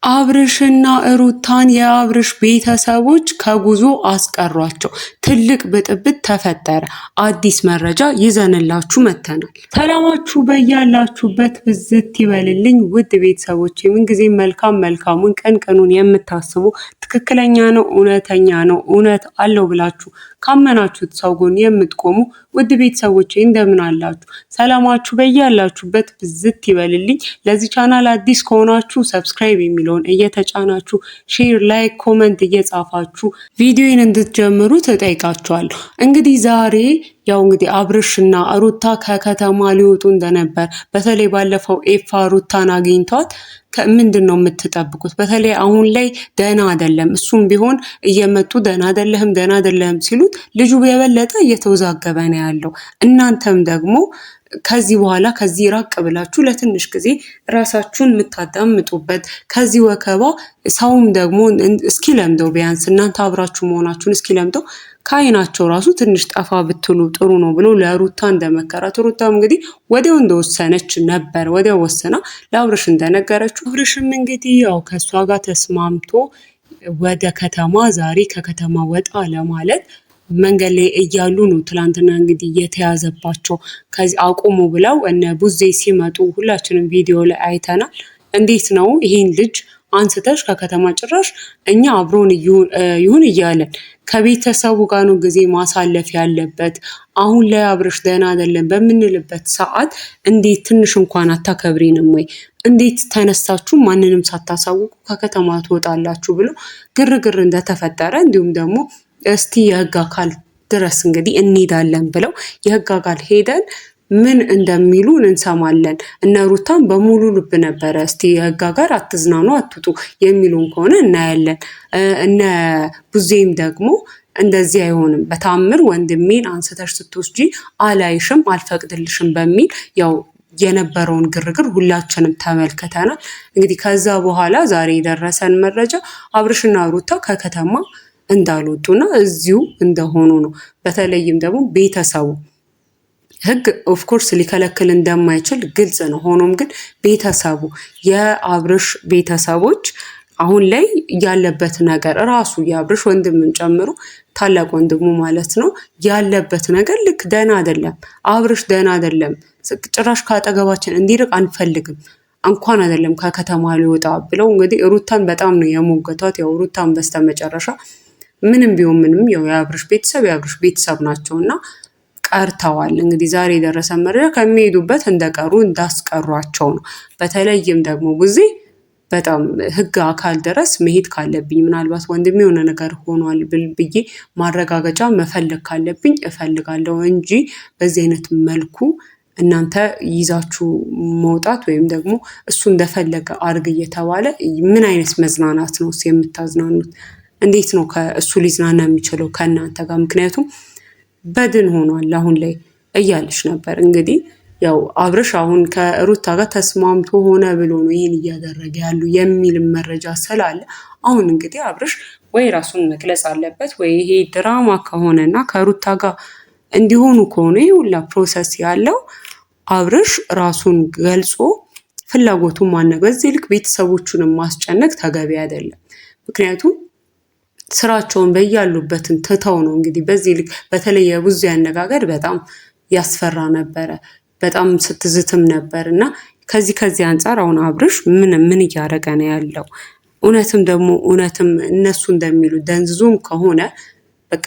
አብርሽና ሩታን የአብርሽ ቤተሰቦች ከጉዞ አስቀሯቸው። ትልቅ ብጥብጥ ተፈጠረ። አዲስ መረጃ ይዘንላችሁ መተናል። ሰላማችሁ በያላችሁበት ብዝት ይበልልኝ ውድ ቤተሰቦች፣ ምንጊዜ መልካሙን ቀን ቀኑን የምታስቡ ትክክለኛ ነው፣ እውነተኛ ነው፣ እውነት አለው ብላችሁ ካመናችሁት ሰው ጎን የምትቆሙ ውድ ቤተሰቦች እንደምን አላችሁ? ሰላማችሁ በያላችሁበት ብዝት ይበልልኝ። ለዚህ ቻናል አዲስ ከሆናችሁ ሰብስክራይብ የሚለውን እየተጫናችሁ ሼር፣ ላይክ፣ ኮመንት እየጻፋችሁ ቪዲዮን እንድትጀምሩ ተጠይቃችኋለሁ። እንግዲህ ዛሬ አብርሽና ሩታ ከከተማ ሊወጡ እንደነበር በተለይ ባለፈው ኤፋ ሩታን አግኝቷት ምንድን ነው የምትጠብቁት? በተለይ አሁን ላይ ደህና አይደለም። እሱም ቢሆን እየመጡ ደህና አይደለህም ሲሉት ልጁ የበለጠ እየተወዛገበ ነው ያለው። እናንተም ደግሞ ከዚህ በኋላ ከዚህ ራቅ ብላችሁ ለትንሽ ጊዜ ራሳችሁን የምታዳምጡበት ከዚህ ወከባ ሰውም ደግሞ እስኪለምደው ቢያንስ እናንተ አብራችሁ መሆናችሁን እስኪለምደው ከአይናቸው ራሱ ትንሽ ጠፋ ብትሉ ጥሩ ነው ብሎ ለሩታ እንደመከራት፣ ሩታም እንግዲህ ወዲያው እንደወሰነች ነበር። ወዲያው ወስና ለአብርሽ እንደነገረችው አብርሽም እንግዲህ ከእሷ ጋር ተስማምቶ ወደ ከተማ ዛሬ ከከተማ ወጣ ለማለት መንገድ ላይ እያሉ ነው ትላንትና እንግዲህ የተያዘባቸው። ከዚህ አቁሙ ብለው እነ ቡዜ ሲመጡ ሁላችንም ቪዲዮ ላይ አይተናል። እንዴት ነው ይሄን ልጅ አንስተሽ ከከተማ ጭራሽ እኛ አብሮን ይሁን እያለን ከቤተሰቡ ጋር ነው ጊዜ ማሳለፍ ያለበት። አሁን ላይ አብርሽ ደህና አይደለም በምንልበት ሰዓት እንዴት ትንሽ እንኳን አታከብሪንም ወይ? እንዴት ተነሳችሁ ማንንም ሳታሳውቁ ከከተማ ትወጣላችሁ ብሎ ግርግር እንደተፈጠረ እንዲሁም ደግሞ እስቲ የህግ አካል ድረስ እንግዲህ እንሄዳለን ብለው የህግ አካል ሄደን ምን እንደሚሉ እንሰማለን። እነ ሩታን በሙሉ ልብ ነበረ እስቲ የህግ ጋር አትዝናኑ አትውጡ የሚሉን ከሆነ እናያለን። እነ ቡዜም ደግሞ እንደዚህ አይሆንም በታምር ወንድሜን አንስተሽ ስትወስጂ አላይሽም አልፈቅድልሽም በሚል የነበረውን ግርግር ሁላችንም ተመልክተናል። እንግዲህ ከዛ በኋላ ዛሬ የደረሰን መረጃ አብርሽና ሩታ ከከተማ እንዳልወጡና እዚሁ እንደሆኑ ነው። በተለይም ደግሞ ቤተሰቡ ህግ ኦፍኮርስ ሊከለክል እንደማይችል ግልጽ ነው። ሆኖም ግን ቤተሰቡ የአብርሽ ቤተሰቦች አሁን ላይ ያለበት ነገር ራሱ የአብርሽ ወንድምን ጨምሮ ታላቅ ወንድሙ ማለት ነው ያለበት ነገር ልክ ደህና አይደለም። አብርሽ ደህና አይደለም፣ ጭራሽ ካጠገባችን እንዲርቅ አንፈልግም እንኳን አይደለም ከከተማ ሊወጣ ብለው እንግዲህ ሩታን በጣም ነው የሞገቷት። ሩታን በስተመጨረሻ ምንም ቢሆን ምንም የአብርሽ ቤተሰብ ናቸውና ቀርተዋል። እንግዲህ ዛሬ የደረሰ መረጃ ከሚሄዱበት እንደቀሩ እንዳስቀሯቸው ነው። በተለይም ደግሞ ጊዜ በጣም ህግ አካል ድረስ መሄድ ካለብኝ ምናልባት ወንድሜ የሆነ ነገር ሆኗል ብዬ ማረጋገጫ መፈለግ ካለብኝ እፈልጋለሁ እንጂ በዚህ አይነት መልኩ እናንተ ይዛችሁ መውጣት ወይም ደግሞ እሱ እንደፈለገ አድርግ እየተባለ ምን አይነት መዝናናት ነው የምታዝናኑት? እንዴት ነው ከእሱ ሊዝናና የሚችለው ከእናንተ ጋር? ምክንያቱም በድን ሆኗል አሁን ላይ እያለች ነበር። እንግዲህ አብርሽ አሁን ከሩታ ጋር ተስማምቶ ሆነ ብሎ ነው ይህን እያደረገ ያሉ የሚል መረጃ ስላለ አሁን እንግዲህ አብርሽ ወይ ራሱን መግለጽ አለበት ወይ ይሄ ድራማ ከሆነና ከሩታ ጋር እንዲሆኑ ከሆነ ሁላ ፕሮሰስ ያለው አብርሽ ራሱን ገልጾ ፍላጎቱን ማነው። በዚህ ልክ ቤተሰቦቹንም ማስጨነቅ ተገቢ አይደለም። ምክንያቱም ስራቸውን በያሉበትን ትተው ነው እንግዲህ በዚህ ልክ በተለይ የብዙ ያነጋገር በጣም ያስፈራ ነበረ። በጣም ስትዝትም ነበር እና ከዚህ አንጻር አሁን አብርሽ ምን እያደረገ ነው ያለው? እውነትም እነሱ እንደሚሉ ደንዝዞም ከሆነ በቃ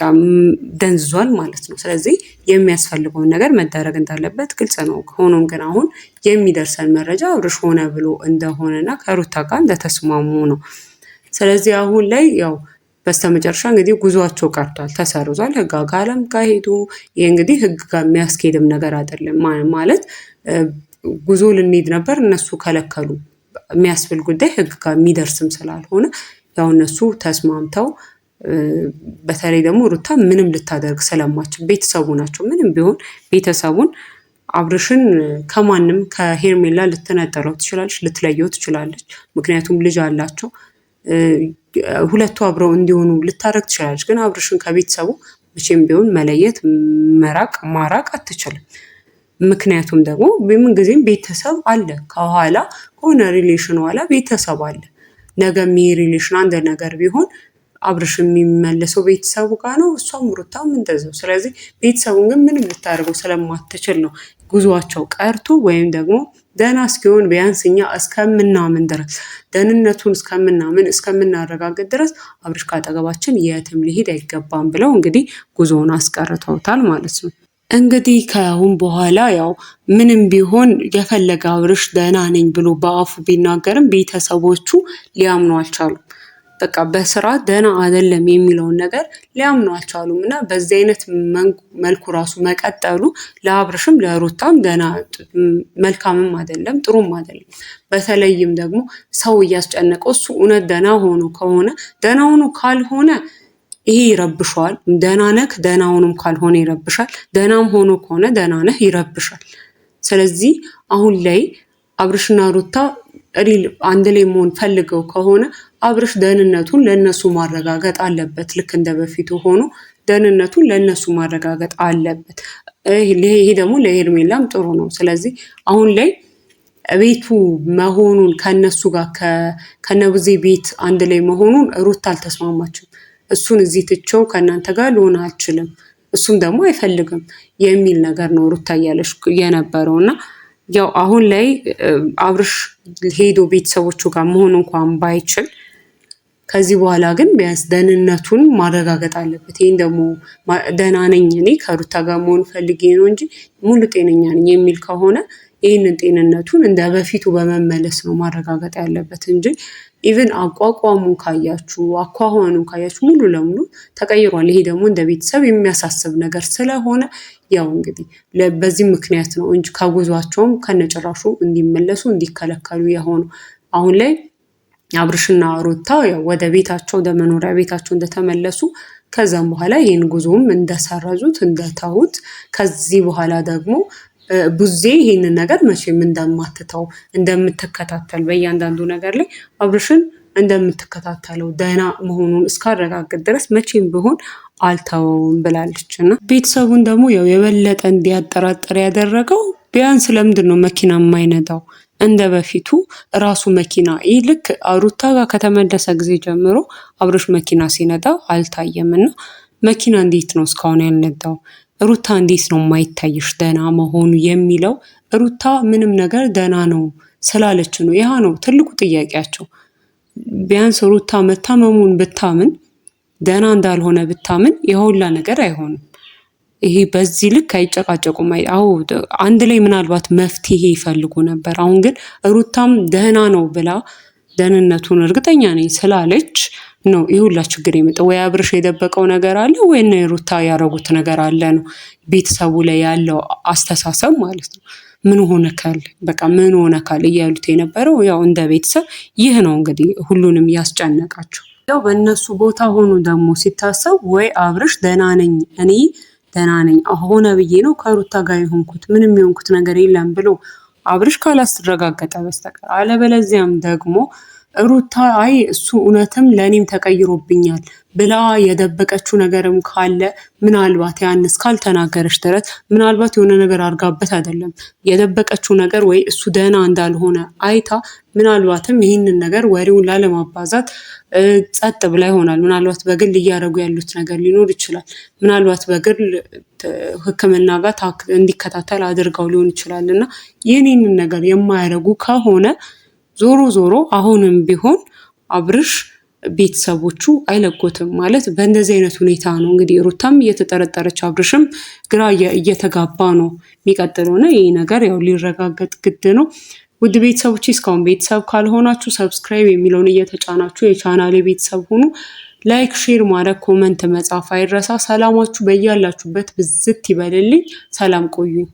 ደንዝዟል ማለት ነው። ስለዚህ የሚያስፈልገውን ነገር መደረግ እንዳለበት ግልጽ ነው። ሆኖም ግን አሁን የሚደርሰን መረጃ አብርሽ ሆነ ብሎ እንደሆነና ከሩታ ጋር እንደተስማሙ ነው። ስለዚህ አሁን ላይ በስተመጨረሻ እንግዲህ ጉዟቸው ቀርቷል፣ ተሰርዟል። ህግ አካልም ጋር ሄዱ። ይህ እንግዲህ ህግ ጋር የሚያስኬድም ነገር አይደለም ማለት ጉዞ ልንሄድ ነበር እነሱ ከለከሉ የሚያስብል ጉዳይ ህግ ጋር የሚደርስም ስላልሆነ እነሱ ተስማምተው በተለይ ደግሞ ሩታ ምንም ልታደርግ ስለማችል ቤተሰቡ ናቸው። ምንም ቢሆን ቤተሰቡን አብርሽን ከማንም ከሄርሜላ ልትነጠለው ትችላለች፣ ልትለየው ትችላለች። ምክንያቱም ልጅ አላቸው። ሁለቱ አብረው እንዲሆኑ ልታረግ ትችላለች። ግን አብርሽን ከቤተሰቡ መቼም ቢሆን መለየት ማራቅ አትችልም። ምክንያቱም ደግሞ ምን ጊዜም ቤተሰብ አለ ከኋላ ከሆነ ሪሌሽን ኋላ ቤተሰብ አለ። ነገ ሪሌሽን አንድ ነገር ቢሆን አብርሽ የሚመለሰው ቤተሰቡ ጋር ነው፣ እሷም ሩታም እንደዛው። ስለዚህ ቤተሰቡን ግን ምንም ልታደርገው ስለማትችል ነው ጉዟቸው ቀርቶ ወይም ደግሞ ደህና እስኪሆን ቢያንስ እኛ እስከምናምን ድረስ ደህንነቱን እስከምናረጋግጥ ድረስ አብርሽ ካጠገባችን የትም ሊሄድ አይገባም ብለው እንግዲህ ጉዞውን አስቀርተውታል ማለት ነው። እንግዲህ ከአሁን በኋላ ያው ምንም ቢሆን የፈለገ አብርሽ ደህና ነኝ ብሎ በአፉ ቢናገርም ቤተሰቦቹ ሊያምኑ አልቻሉም። በቃ በስራ ደህና አይደለም የሚለውን ነገር ሊያምኑ አልቻሉም እና በዚህ አይነት መልኩ ራሱ መቀጠሉ ለአብርሽም ለሩታም ደህና መልካምም አይደለም፣ ጥሩም አይደለም። በተለይም ደግሞ ሰው እያስጨነቀው እሱ እውነት ደህና ሆኖ ከሆነ ደህና ሆኖ ካልሆነ ይሄ ይረብሸዋል። ደህና ነህ ደህና ሆኖም ካልሆነ ይረብሻል። ደህናም ሆኖ ከሆነ ደህና ነህ ይረብሻል። ስለዚህ አሁን ላይ አብርሽና ሩታ አንድ ላይ መሆን ፈልገው ከሆነ አብርሽ ደህንነቱን ለነሱ ማረጋገጥ አለበት። ልክ እንደ በፊቱ ሆኖ ደህንነቱን ለነሱ ማረጋገጥ አለበት። ይሄ ደግሞ ለሄርሜላም ጥሩ ነው። ስለዚህ አሁን ላይ ቤቱ መሆኑን ከነሱ ጋር ከነብዜ ቤት አንድ ላይ መሆኑን ሩታ አልተስማማችም። እሱን እዚህ ትቼው ከእናንተ ጋር ልሆን አልችልም፣ እሱም ደግሞ አይፈልግም የሚል ነገር ነው ሩታ እያለች የነበረው እና ያው አሁን ላይ አብርሽ ሄዶ ቤተሰቦቹ ጋር መሆን እንኳን ባይችል ከዚህ በኋላ ግን ቢያንስ ደህንነቱን ማረጋገጥ አለበት። ይህን ደግሞ ደህና ነኝ እኔ ከሩታ ጋር መሆን ፈልጌ ነው እንጂ ሙሉ ጤነኛ ነኝ የሚል ከሆነ ይህንን ጤንነቱን እንደ በፊቱ በመመለስ ነው ማረጋገጥ ያለበት እንጂ ኢቭን አቋቋሙን ካያችሁ አኳኋኑን ካያችሁ ሙሉ ለሙሉ ተቀይሯል። ይሄ ደግሞ እንደ ቤተሰብ የሚያሳስብ ነገር ስለሆነ ያው እንግዲህ በዚህ ምክንያት ነው እንጂ ከጉዟቸውም ከነጭራሹ እንዲመለሱ እንዲከለከሉ የሆነው። አሁን ላይ አብርሽና ሩታ ወደ ቤታቸው ወደ መኖሪያ ቤታቸው እንደተመለሱ ከዛም በኋላ ይህን ጉዞም እንደሰረዙት እንደተውት ከዚህ በኋላ ደግሞ ቡዜ ይህንን ነገር መቼም እንደማትተው እንደምትከታተል በእያንዳንዱ ነገር ላይ አብርሽን እንደምትከታተለው ደህና መሆኑን እስካረጋግጥ ድረስ መቼም ቢሆን አልተወውም ብላለች እና ቤተሰቡን ደግሞ የበለጠ እንዲያጠራጥር ያደረገው ቢያንስ ለምንድን ነው መኪና የማይነዳው? እንደ በፊቱ ራሱ መኪና ይህ ልክ ሩታ ጋር ከተመለሰ ጊዜ ጀምሮ አብርሽ መኪና ሲነዳ አልታየም እና መኪና እንዴት ነው እስካሁን ያልነዳው? ሩታ እንዴት ነው የማይታይሽ ደህና መሆኑ የሚለው? ሩታ ምንም ነገር ደህና ነው ስላለች ነው። ያ ነው ትልቁ ጥያቄያቸው። ቢያንስ ሩታ መታመሙን ብታምን ደህና እንዳልሆነ ብታምን የሁላ ነገር አይሆንም። ይሄ በዚህ ልክ አይጨቃጨቁም። አንድ ላይ ምናልባት መፍትሄ ይፈልጉ ነበር። አሁን ግን ሩታም ደህና ነው ብላ ደህንነቱን እርግጠኛ ነኝ ስላለች ነው ይህ ሁላ ችግር የመጣው። ወይ አብርሽ የደበቀው ነገር አለ ወይ ነው ሩታ ያረጉት ነገር አለ ነው ቤተሰቡ ላይ ያለው አስተሳሰብ ማለት ነው። ምን ሆነካል በቃ ምን ሆነካል እያሉት የነበረው ያው እንደ ቤተሰብ ይህ ነው እንግዲህ ሁሉንም ያስጨነቃቸው። ያው በእነሱ ቦታ ሆኖ ደግሞ ሲታሰብ ወይ አብርሽ ደህና ነኝ እኔ ደህና ነኝ ሆነ ብዬ ነው ከሩታ ጋር የሆንኩት ምንም የሆንኩት ነገር የለም ብሎ አብርሽ ካላስተረጋገጠ በስተቀር አለበለዚያም ደግሞ ሩታ አይ እሱ እውነትም ለእኔም ተቀይሮብኛል ብላ የደበቀችው ነገርም ካለ ምናልባት ያንስ ካልተናገረች ድረስ ምናልባት የሆነ ነገር አድርጋበት አይደለም የደበቀችው ነገር ወይ እሱ ደህና እንዳልሆነ አይታ ምናልባትም ይህንን ነገር ወሬውን ላለማባዛት ጸጥ ብላ ይሆናል። ምናልባት በግል እያደረጉ ያሉት ነገር ሊኖር ይችላል። ምናልባት በግል ሕክምና ጋር እንዲከታተል አድርገው ሊሆን ይችላል እና ይህንን ነገር የማያደርጉ ከሆነ ዞሮ ዞሮ አሁንም ቢሆን አብርሽ ቤተሰቦቹ አይለቁትም ማለት በእንደዚህ አይነት ሁኔታ ነው እንግዲህ ሩታም እየተጠረጠረች አብርሽም ግራ እየተጋባ ነው የሚቀጥለው እና ይህ ነገር ያው ሊረጋገጥ ግድ ነው። ውድ ቤተሰቦች እስካሁን ቤተሰብ ካልሆናችሁ ሰብስክራይብ የሚለውን እየተጫናችሁ የቻናሌ ቤተሰብ ሁኑ። ላይክ ሼር ማድረግ ኮመንት መጻፍ አይረሳ። ሰላማችሁ በያላችሁበት ብዝት ይበልልኝ። ሰላም ቆዩኝ።